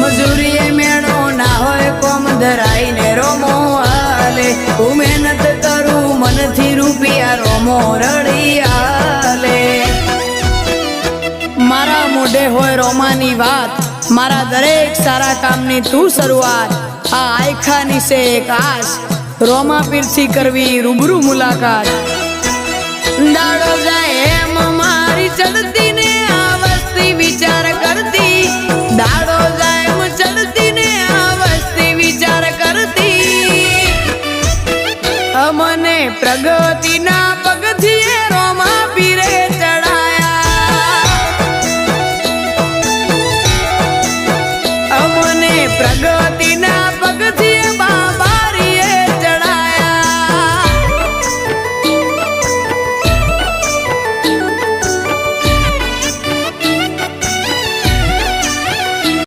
મજૂરીએ મેળો ના હોય કોમ ધરાઈને રોમો હાલે હું મહેનત કરું મનથી રૂપિયા રોમો રડી હાલે મારા મોઢે હોય રોમાની વાત મારા દરેક સારા કામની તું શરૂઆત આ આયખાની છે એક આશ રોમા પીરથી કરવી રૂબરૂ મુલાકાત દાડો જાય એમ મારી ચડતી ને આ વસ્તી વિચાર કરતી દાડો જાય એમ ચડતી ને આ વસ્તી વિચાર કરતી અમને પ્રગતિના પગથિયે રોમા પીરે ચડાયા અમને પ્રગતિ